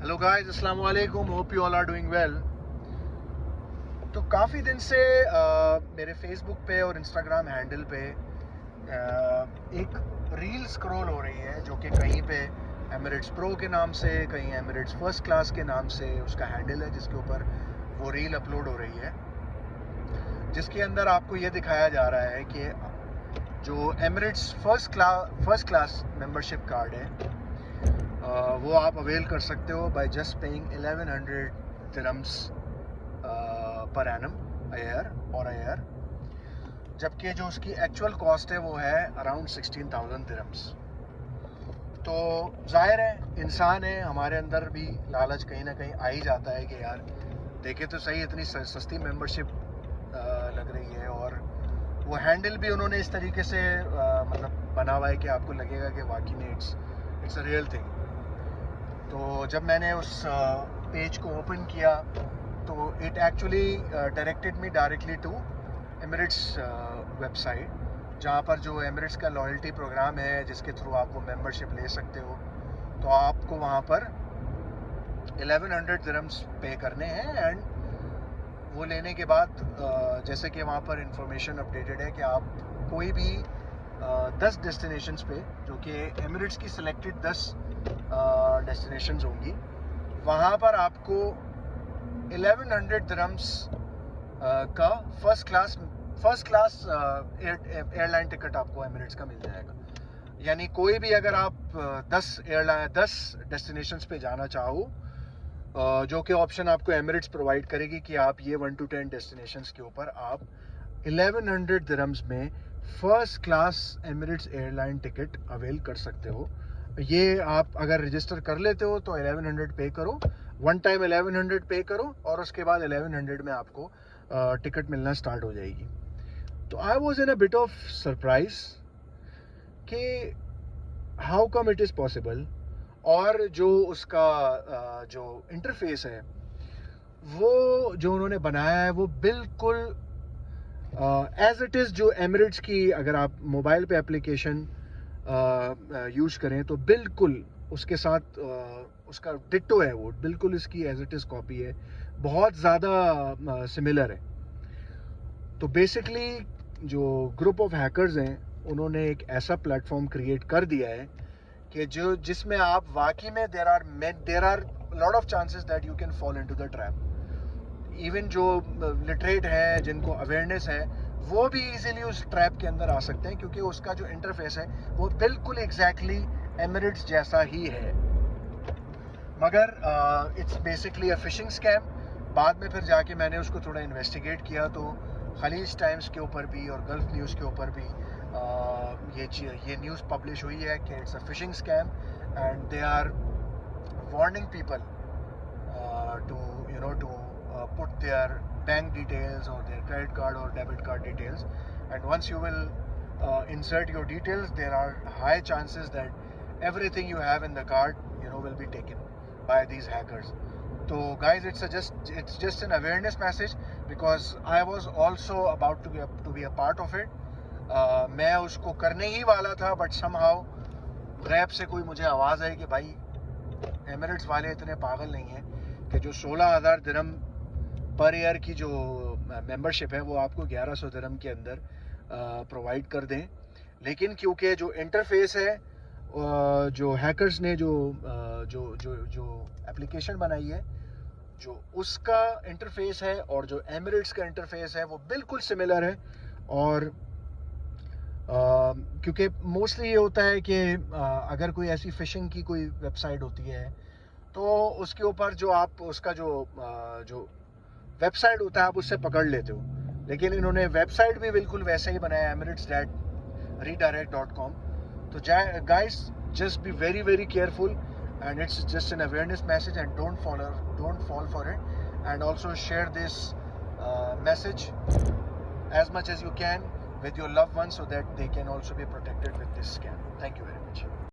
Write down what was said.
Hello guys, अस्सलाम वालेकुम, hope you all are doing well. तो काफ़ी दिन से मेरे फेसबुक पे और इंस्टाग्राम हैंडल पे एक रील स्क्रॉल हो रही है जो कि कहीं पे एमिरेट्स प्रो के नाम से, कहीं एमिरेट्स फर्स्ट क्लास के नाम से उसका हैंडल है, जिसके ऊपर वो रील अपलोड हो रही है, जिसके अंदर आपको ये दिखाया जा रहा है कि जो Emirates first class membership card है वो आप अवेल कर सकते हो by just paying 1100 dirhams per annum year, जबकि जो उसकी एक्चुअल कॉस्ट है वो है अराउंड 16,000 दिरहम्स। तो जाहिर है, इंसान है, हमारे अंदर भी लालच कहीं ना कहीं आ ही जाता है कि यार देखे तो सही, इतनी सस्ती मेंबरशिप लग रही है, और वो हैंडल भी उन्होंने इस तरीके से मतलब बना हुआ है कि आपको लगेगा कि वाकई में इट्स अ रियल थिंग। तो जब मैंने उस पेज को ओपन किया तो it actually directed me directly to Emirates website, जहाँ पर जो एमिरेट्स का लॉयल्टी प्रोग्राम है जिसके थ्रू आप वो मेंबरशिप ले सकते हो। तो आपको वहाँ पर 1100 दिरहम्स पे करने हैं, एंड वो लेने के बाद जैसे कि वहाँ पर इंफॉर्मेशन अपडेटेड है कि आप कोई भी 10 डेस्टिनेशंस पे, जो कि एमिरेट्स की सिलेक्टेड 10 डेस्टिनेशंस होंगी, वहाँ पर आपको 1100 दिरहम्स का फर्स्ट क्लास एयरलाइन टिकट आपको एमिरेट्स का मिल जाएगा। यानी कोई भी अगर आप 10 डेस्टिनेशंस पे जाना चाहो, जो कि ऑप्शन आपको एमिरेट्स प्रोवाइड करेगी कि आप ये 1 to 10 डेस्टिनेशंस के ऊपर आप 1100 दिरहम्स में first class Emirates airline ticket avail कर सकते हो। ये आप अगर रजिस्टर कर लेते हो तो 1100 पे करो, वन टाइम 1100 पे करो, और उसके बाद 1100 में आपको टिकट मिलना स्टार्ट हो जाएगी। तो I was in a bit of surprise कि how come it is possible. और जो उसका जो इंटरफेस है वो जो उन्होंने बनाया है वो बिल्कुल एज इट इज़ जो एमिरेट्स की, अगर आप मोबाइल पे एप्लीकेशन यूज़ करें तो बिल्कुल उसके साथ उसका डिट्टो है, वो बिल्कुल इसकी एज इट इज़ कॉपी है, बहुत ज़्यादा सिमिलर है। तो बेसिकली जो ग्रुप ऑफ हैकर्स हैं उन्होंने एक ऐसा प्लेटफॉर्म क्रिएट कर दिया है कि जिसमें आप वाकई में there are lot of chances that you can fall into the trap. Even जो लिटरेट हैं, जिनको अवेयरनेस है, वो भी इजीली उस ट्रैप के अंदर आ सकते हैं, क्योंकि उसका जो इंटरफेस है वो बिल्कुल एग्जैक्टली एमिरेट्स जैसा ही है। मगर it's basically a phishing scam. बाद में फिर जाके मैंने उसको थोड़ा इन्वेस्टिगेट किया तो खलीज टाइम्स के ऊपर भी और गल्फ न्यूज़ के ऊपर भी ये न्यूज़ पब्लिश हुई है कि it's a phishing scam, and they are warning people to put their bank details or their credit card or debit card details, and once you will insert your details, there are high chances that everything you have in the card will be taken by these hackers. So guys, it's just an awareness message, because I was also about to be a part of it. मैं उसको करने ही वाला था, but somehow गैब से कोई मुझे आवाज़ आई कि भाई एमिरेट्स वाले इतने पागल नहीं हैं कि जो 16,000 दिरहम पर ईयर की जो मेंबरशिप है वो आपको 1100 दिरहम के अंदर प्रोवाइड कर दें। लेकिन क्योंकि जो इंटरफेस है, जो हैकर्स ने जो जो जो जो एप्लीकेशन बनाई है, जो उसका इंटरफेस है और जो एमिरेट्स का इंटरफेस है वो बिल्कुल सिमिलर है। और क्योंकि मोस्टली ये होता है कि अगर कोई ऐसी फिशिंग की कोई वेबसाइट होती है तो उसके ऊपर जो आप उसका जो वेबसाइट होता है आप उससे पकड़ लेते हो, लेकिन इन्होंने वेबसाइट भी बिल्कुल वैसे ही बनाया, emirates.redirect.com। तो guys, just be very very careful, and it's just an awareness message, and don't fall for it, and also share this message as much as you can with your loved ones so that they can also be protected with this scam. Thank you very much.